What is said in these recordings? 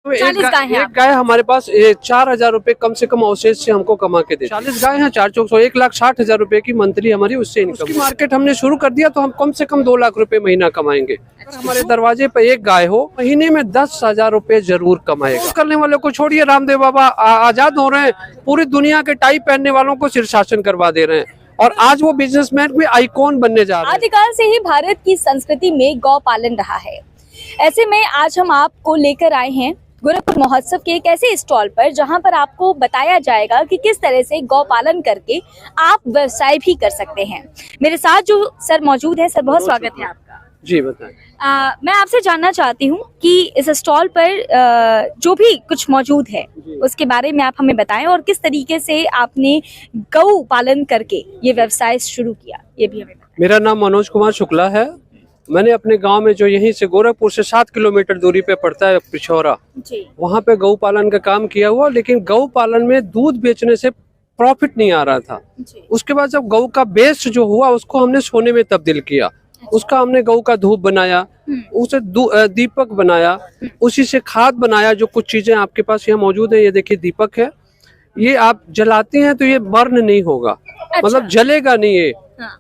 एक गाय हमारे पास 4,000 रुपए कम से कम अवशेष से हमको कमा के दे। 40 गाय हैं, 4 चौक 1,60,000 रुपए की मंथली हमारी उससे इनकम। उसकी मार्केट हमने शुरू कर दिया तो हम कम से कम 2 लाख रुपए महीना कमाएंगे। अगर हमारे दरवाजे पे एक गाय हो महीने में 10,000 रुपए जरूर कमाएगा। करने वालों को छोड़िए, रामदेव बाबा आजाद हो रहे हैं, पूरी दुनिया के टाई पहनने वालों को शीर्षासन करवा दे रहे हैं और आज वो बिजनेसमैन भी आइकॉन बनने जा रहे हैं। आदिकाल से ही भारत की संस्कृति में गौ पालन रहा है। ऐसे में आज हम आपको लेकर आए हैं गोरखपुर महोत्सव के एक ऐसे स्टॉल पर जहां पर आपको बताया जाएगा कि किस तरह से गौ पालन करके आप व्यवसाय भी कर सकते हैं। मेरे साथ जो सर मौजूद है, सर बहुत स्वागत है आपका। जी बताएं। मैं आपसे जानना चाहती हूं कि इस स्टॉल पर जो भी कुछ मौजूद है उसके बारे में आप हमें बताएं और किस तरीके से आपने गौ पालन करके ये व्यवसाय शुरू किया, ये भी हमें बताएं। मेरा नाम मनोज कुमार शुक्ला है। मैंने अपने गांव में जो यहीं से गोरखपुर से 7 किलोमीटर दूरी पे पड़ता है पिछौरा, वहाँ पे गौ पालन का काम किया हुआ, लेकिन गौ पालन में दूध बेचने से प्रॉफिट नहीं आ रहा था। उसके बाद जब गौ का वेस्ट जो हुआ उसको हमने सोने में तब्दील किया। उसका हमने गौ का धूप बनाया, उसे दीपक बनाया, उसी से खाद बनाया। जो कुछ चीजें आपके पास यहाँ मौजूद है, ये देखिए दीपक है, ये आप जलाते हैं तो ये बर्न नहीं होगा। मतलब जलेगा नहीं ये।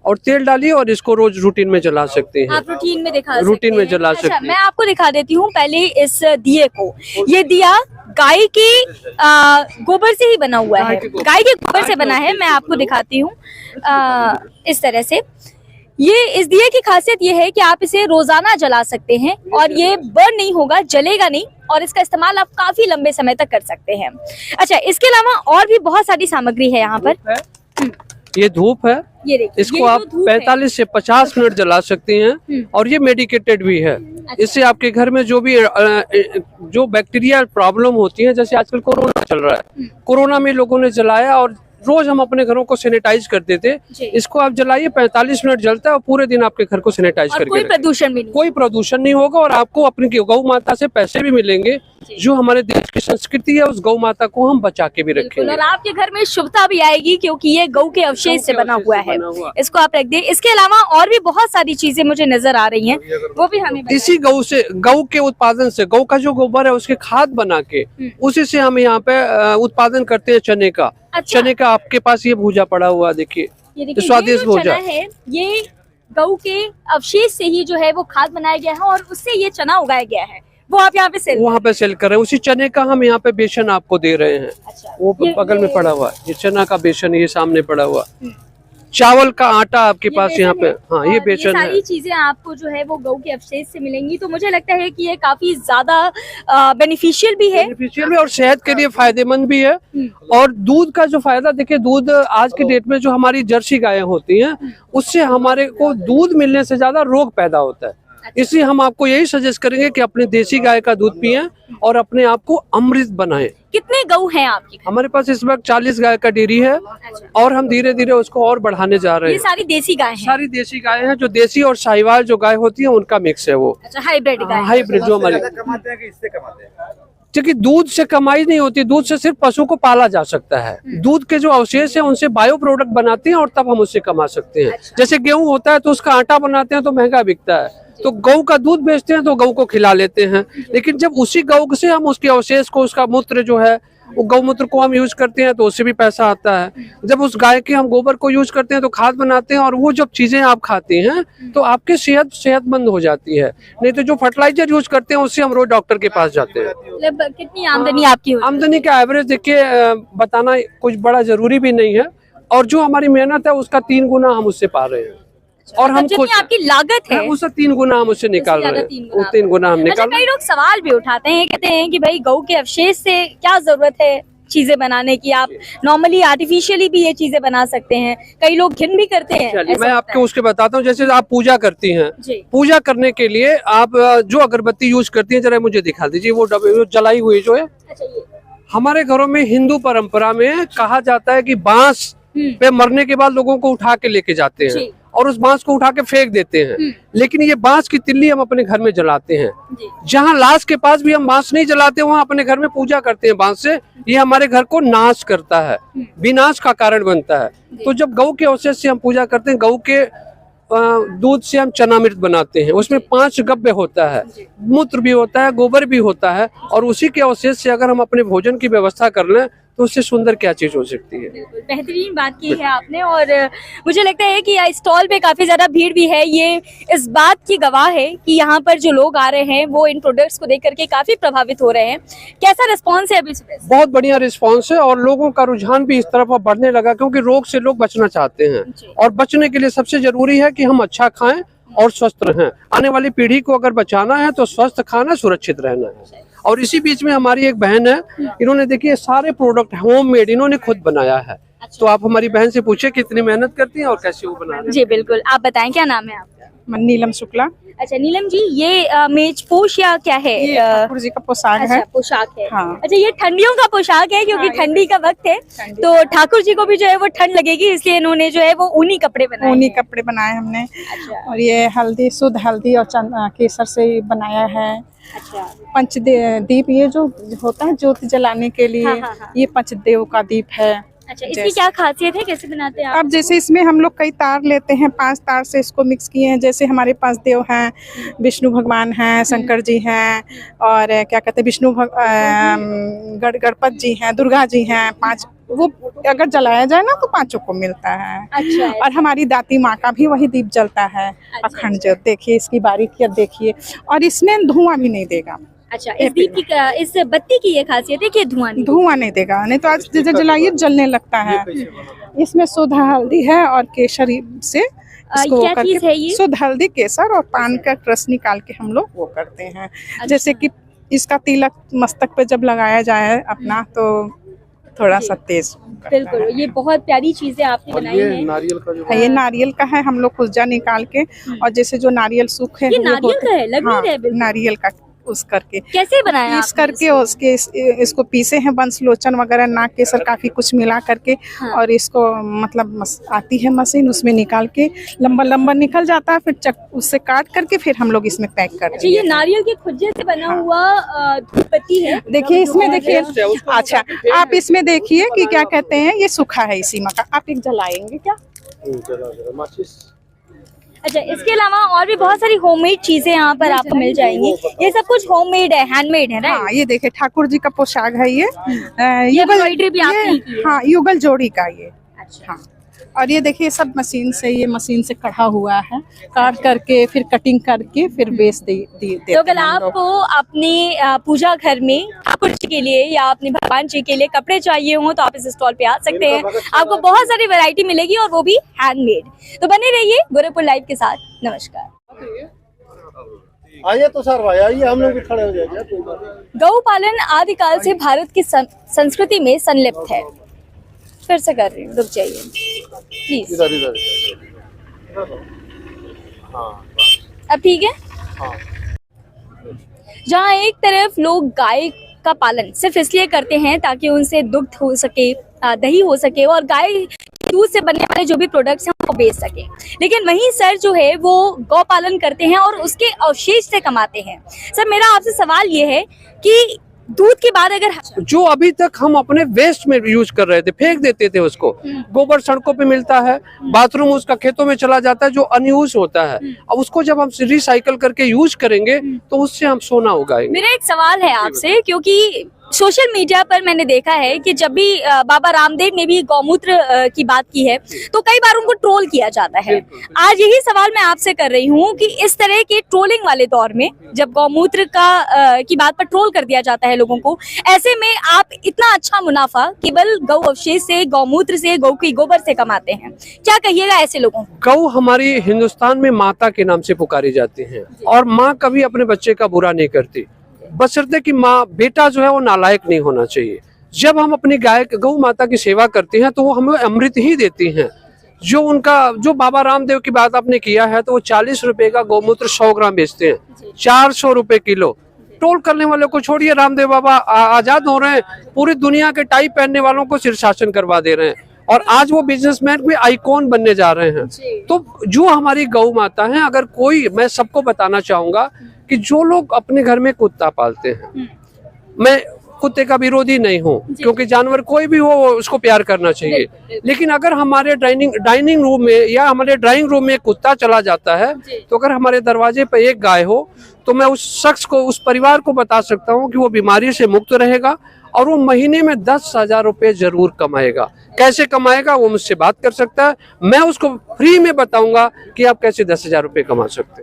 और तेल डालिए और इसको रोज रूटीन में जला सकते हैं। आप रूटीन में दिखा रूटीन में जला सकते हैं। मैं आपको दिखा देती हूँ पहले इस दिए को। ये दिया गाय के गोबर से ही बना हुआ है, गाय के गोबर से बना है। मैं आपको दिखाती हूँ इस तरह से। ये इस दिए की खासियत ये है कि आप इसे रोजाना जला सकते हैं और ये बर्न नहीं होगा, जलेगा नहीं, और इसका इस्तेमाल आप काफी लंबे समय तक कर सकते हैं। अच्छा, इसके अलावा और भी बहुत सारी सामग्री है यहाँ पर। ये धूप है, ये देखिए, इसको आप 45 से 50 मिनट जला सकते हैं और ये मेडिकेटेड भी है। इससे आपके घर में जो भी जो बैक्टीरिया प्रॉब्लम होती है, जैसे आजकल कोरोना चल रहा है, कोरोना में लोगों ने जलाया और रोज हम अपने घरों को सैनिटाइज करते थे। इसको आप जलाइए, 45 मिनट जलता है और पूरे दिन आपके घर को सैनिटाइज करके कोई प्रदूषण भी नहीं, कोई प्रदूषण नहीं होगा और आपको अपनी गौ माता से पैसे भी मिलेंगे। जो हमारे देश की संस्कृति है, उस गौ माता को हम बचा के भी रखेंगे और आपके घर में शुभता भी आएगी, क्योंकि ये गौ के अवशेष से बना हुआ है। इसको आप रख दें। इसके अलावा और भी बहुत सारी चीजें मुझे नजर आ रही हैं, वो भी हमें इसी गौ से, गौ के उत्पादन से, गौ का जो गोबर है उसके खाद बना के उसी से हम यहाँ पे उत्पादन करते हैं चने का। अच्छा। चने का आपके पास ये भूजा पड़ा हुआ, देखिए स्वादिष्ट भूजा है। ये गौ के अवशेष से ही जो है वो खाद बनाया गया है और उससे ये चना उगाया गया है, वो आप यहाँ पे वहाँ पे सेल कर रहे हैं। उसी चने का हम यहाँ पे बेसन आपको दे रहे हैं। अच्छा, वो बगल में पड़ा हुआ, ये चना का बेसन, ये सामने पड़ा हुआ चावल का आटा आपके पास यहाँ पे। हाँ, ये बेसन है। सारी चीजें आपको जो है वो गौ के अवशेष से मिलेंगी, तो मुझे लगता है कि ये काफी ज्यादा बेनिफिशियल भी है, और सेहत के लिए फायदेमंद भी है। और दूध का जो फायदा, देखिए दूध आज के डेट में जो हमारी जर्सी गायें होती हैं, उससे हमारे को दूध मिलने से ज्यादा रोग पैदा होता है। इसलिए हम आपको यही सजेस्ट करेंगे कि अपने देसी गाय का दूध पिएं और अपने आप को अमृत बनाएं। कितने गौ हैं आपकी? हमारे पास इस वक्त 40 गाय का डेयरी है। अच्छा। और हम धीरे धीरे उसको और बढ़ाने जा रहे हैं। ये सारी देसी गाय हैं? सारी देसी गाय हैं, जो देसी और साहिवाल जो गाय होती है उनका मिक्स है वो। अच्छा, हाइब्रिड गाय। हाइब्रिड जो हमारी कमाते हैं कि इससे कमाते हैं? क्योंकि दूध से कमाई नहीं होती, दूध से सिर्फ पशु को पाला जा सकता है। दूध के जो अवशेष है उनसे बायो प्रोडक्ट बनाते हैं और तब हम उससे कमा सकते हैं। अच्छा। जैसे गेहूं होता है तो उसका आटा बनाते हैं तो महंगा बिकता है, तो गौ का दूध बेचते हैं तो गौ को खिला लेते हैं। लेकिन जब उसी गौ से हम उसके अवशेष को, उसका मूत्र जो है वो गौमूत्र को हम यूज करते हैं तो उससे भी पैसा आता है। जब उस गाय के हम गोबर को यूज करते हैं तो खाद बनाते हैं, और वो जब चीजें आप खाते हैं तो आपकी सेहतमंद हो जाती है। नहीं तो जो फर्टिलाइजर यूज करते हैं उससे हम रोज डॉक्टर के पास जाते हैं। कितनी आमदनी आपकी होती है? आमदनी का एवरेज देखिए बताना कुछ बड़ा जरूरी भी नहीं है, और जो हमारी मेहनत है उसका 3 गुना हम उससे पा रहे हैं। और हम जितनी आपकी लागत है उससे 3 गुना हम उससे निकाल रहे हैं। 3 गुना हम निकाल। कई लोग सवाल भी उठाते हैं, कहते हैं कि भाई गौ के अवशेष से क्या जरूरत है चीजें बनाने की, आप नॉर्मली आर्टिफिशियली भी ये चीजें बना सकते हैं। कई लोग घिन भी करते हैं। मैं आपको उसके बताता हूँ। जैसे आप पूजा करती हैं, पूजा करने के लिए आप जो अगरबत्ती यूज करती हैं, जरा मुझे दिखा दीजिए वो जलाई हुई जो है। हमारे घरों में हिंदू परंपरा में कहा जाता है कि बांस पे मरने के बाद लोगों को उठा के लेके जाते हैं और उस बांस को उठा के फेंक देते हैं। लेकिन ये बांस की तिल्ली हम अपने घर में जलाते हैं। जहाँ लाश के पास भी हम बांस नहीं जलाते, वहाँ अपने घर में पूजा करते हैं बांस से। ये हमारे घर को नाश करता है, विनाश का कारण बनता है। तो जब गौ के अवशेष से हम पूजा करते हैं, गौ के दूध से हम चना अमृत बनाते हैं, उसमें 5 गव्य होता है, मूत्र भी होता है, गोबर भी होता है, और उसी के अवशेष से अगर हम अपने भोजन की व्यवस्था कर लें तो उससे सुंदर क्या चीज हो सकती है। बेहतरीन बात की है आपने, और मुझे लगता है कि स्टॉल पे काफी ज्यादा भीड़ भी है। ये इस बात की गवाह है कि यहाँ पर जो लोग आ रहे हैं वो इन प्रोडक्ट्स को देख करके काफी प्रभावित हो रहे हैं। कैसा रिस्पॉन्स है अभी सुबह? बहुत बढ़िया रिस्पॉन्स है, और लोगों का रुझान भी इस तरफ अब बढ़ने लगा, क्योंकि रोग से लोग बचना चाहते हैं, और बचने के लिए सबसे जरूरी है कि हम अच्छा खाएं और स्वस्थ रहें। आने वाली पीढ़ी को अगर बचाना है तो स्वस्थ खाना, सुरक्षित रहना है। और इसी बीच में हमारी एक बहन है, इन्होंने देखिए सारे प्रोडक्ट होममेड इन्होंने खुद बनाया है। तो आप हमारी बहन से पूछे कितनी मेहनत करती हैं और कैसे वो बना रही हैं। जी बिल्कुल, आप बताएं क्या नाम है आपका? नीलम शुक्ला। अच्छा नीलम जी, ये मेजपोश या क्या है? ये ठाकुर जी का पोशाक है। पोशाक है। हाँ। अच्छा, ये ठंडियों का पोशाक है क्योंकि ठंडी का वक्त है, तो ठाकुर जी को भी जो है वो ठंड लगेगी, इसलिए इन्होंने जो है वो ऊनी कपड़े बनाए। ऊनी कपड़े बनाए हमने। अच्छा। और ये हल्दी, शुद्ध हल्दी और केसर से बनाया है। अच्छा। पंचदीप, ये जो होता है ज्योति जलाने के लिए, हाँ। ये पंचदेव का दीप है। अच्छा, इसकी क्या खासियत है, कैसे बनाते हैं आप? अब जैसे इसमें हम लोग कई तार लेते हैं, 5 तार से इसको मिक्स किए हैं। जैसे हमारे पास देव हैं, विष्णु भगवान हैं, शंकर जी हैं, और क्या कहते हैं गणपत जी हैं, दुर्गा जी हैं। 5 वो अगर जलाया जाए ना तो 5 को मिलता है। अच्छा। और हमारी दाती माँ का भी वही दीप जलता है, अखंड ज्योत। देखिए इसकी बारीकियत देखिए, और इसमें धुआं भी नहीं देगा। अच्छा, इस दीप की इस बत्ती की ये खासियत है कि धुआं नहीं देगा, नहीं तो आज जैसे जलाइए जलने लगता है। इसमें शुद्ध हल्दी है और केसर से क्या चीज है ये? शुद्ध हल्दी, केसर और पान का रस निकाल के हम लोग वो करते हैं। अच्छा। जैसे कि इसका तिलक मस्तक पे जब लगाया जाए अपना तो थोड़ा सा तेज। बिल्कुल, ये बहुत प्यारी चीजें आपने बनाई है। नारियल का जो ये नारियल का है, हम लोग कुलजा निकाल के, और जैसे जो नारियल सूख है, ये नारियल का है, लग नहीं रहा है। नारियल का उस करके कैसे बनाया पीस करके उसके इसको पीसे हैं, बंसलोचन वगैरह, नाग केसर काफी कुछ मिला करके। हाँ। और इसको मतलब आती है मशीन, उसमें निकाल के लंबा लंबा निकल जाता है, फिर उससे काट करके फिर हम लोग इसमें पैक करते हैं। अच्छा, ये नारियल के खुज्जे से बना हुआ धूपबत्ती है। देखिए इसमें देखिए। अच्छा, आप इसमें देखिए कि क्या कहते हैं, ये सूखा है इसी में का। आप एक जलाएंगे क्या? अच्छा, इसके अलावा और भी बहुत सारी होममेड चीजें यहाँ पर आपको मिल जाएंगी। ये सब कुछ होममेड है, हैंडमेड है ना? हाँ, ये देखिए ठाकुर जी का पोशाक है ये। एम्ब्रॉयडरी भी आपने की है? हाँ, युगल जोड़ी का ये। अच्छा। हाँ, और ये देखिए सब मशीन से, ये मशीन से कढ़ा हुआ है, काट करके फिर कटिंग करके फिर बेच देते तो अगर आपको अपने पूजा घर में ठाकुर जी के लिए या अपने भगवान जी के लिए कपड़े चाहिए हो तो आप इस स्टॉल पे आ सकते हैं। आपको बहुत सारी वैरायटी मिलेगी और वो भी हैंडमेड। तो बने रहिए गोरखपुर लाइव के साथ। नमस्कार। आइए तो सर भाई, आइए, हम लोग भी खड़े हो जाएंगे। गौ पालन आदिकाल से भारत की संस्कृति में संलिप्त है। फिर से कर रही हूँ, रुक जाइए प्लीज। इधर अब ठीक है। जहाँ एक तरफ लोग गाय का पालन सिर्फ इसलिए करते हैं ताकि उनसे दुग्ध हो सके, दही हो सके और गाय दूध से बनने वाले जो भी प्रोडक्ट्स हैं वो बेच सके, लेकिन वहीं सर जो है वो गौ पालन करते हैं और उसके अवशेष से कमाते हैं। सर, मेरा आपसे सवाल ये है कि दूध के बाद अगर जो अभी तक हम अपने वेस्ट में यूज कर रहे थे, फेंक देते थे उसको, गोबर सड़कों पे मिलता है, बाथरूम उसका खेतों में चला जाता है जो अनयूज होता है। अब उसको जब हम रिसाइकल करके यूज करेंगे तो उससे हम सोना उगाएंगे। मेरा एक सवाल है आपसे, क्योंकि सोशल मीडिया पर मैंने देखा है कि जब भी बाबा रामदेव ने भी गौमूत्र की बात की है तो कई बार उनको ट्रोल किया जाता है। आज यही सवाल मैं आपसे कर रही हूँ कि इस तरह के ट्रोलिंग वाले दौर में जब गौमूत्र की बात पर ट्रोल कर दिया जाता है लोगों को, ऐसे में आप इतना अच्छा मुनाफा केवल गौ अवशेष से, गौमूत्र से, गौ की गोबर से कमाते हैं, क्या कहिएगा ऐसे लोगों को? गौ हमारी हिंदुस्तान में माता के नाम से पुकारी जाती है और माँ कभी अपने बच्चे का बुरा नहीं करती, बशर्ते कि माँ बेटा जो है वो नालायक नहीं होना चाहिए। जब हम अपनी गाय गौ माता की सेवा करते हैं तो वो हमें अमृत ही देती हैं। जो बाबा रामदेव की बात आपने किया है तो वो 40 रुपए का गौमूत्र 100 ग्राम बेचते हैं, 400 रुपए किलो। ट्रोल करने वालों को छोड़िए, रामदेव बाबा आजाद हो रहे हैं, पूरी दुनिया के टाई पहनने वालों को शीर्षासन करवा दे रहे हैं और आज वो बिजनेसमैन भी आइकॉन बनने जा रहे हैं। तो जो हमारी गौ माता है, अगर कोई, मैं सबको बताना चाहूंगा कि जो लोग अपने घर में कुत्ता पालते हैं, मैं कुत्ते का विरोधी नहीं हूँ, क्योंकि जानवर कोई भी हो उसको प्यार करना चाहिए। लेकिन अगर हमारे डाइनिंग रूम में या हमारे ड्राइंग रूम में कुत्ता चला जाता है, तो अगर हमारे दरवाजे पे एक गाय हो तो मैं उस शख्स को, उस परिवार को बता सकता हूँ कि वो बीमारी से मुक्त रहेगा और वो महीने में 10,000 रुपए जरूर कमाएगा। कैसे कमाएगा वो मुझसे बात कर सकता है, मैं उसको फ्री में बताऊंगा कि आप कैसे 10,000 रुपए कमा सकते हैं।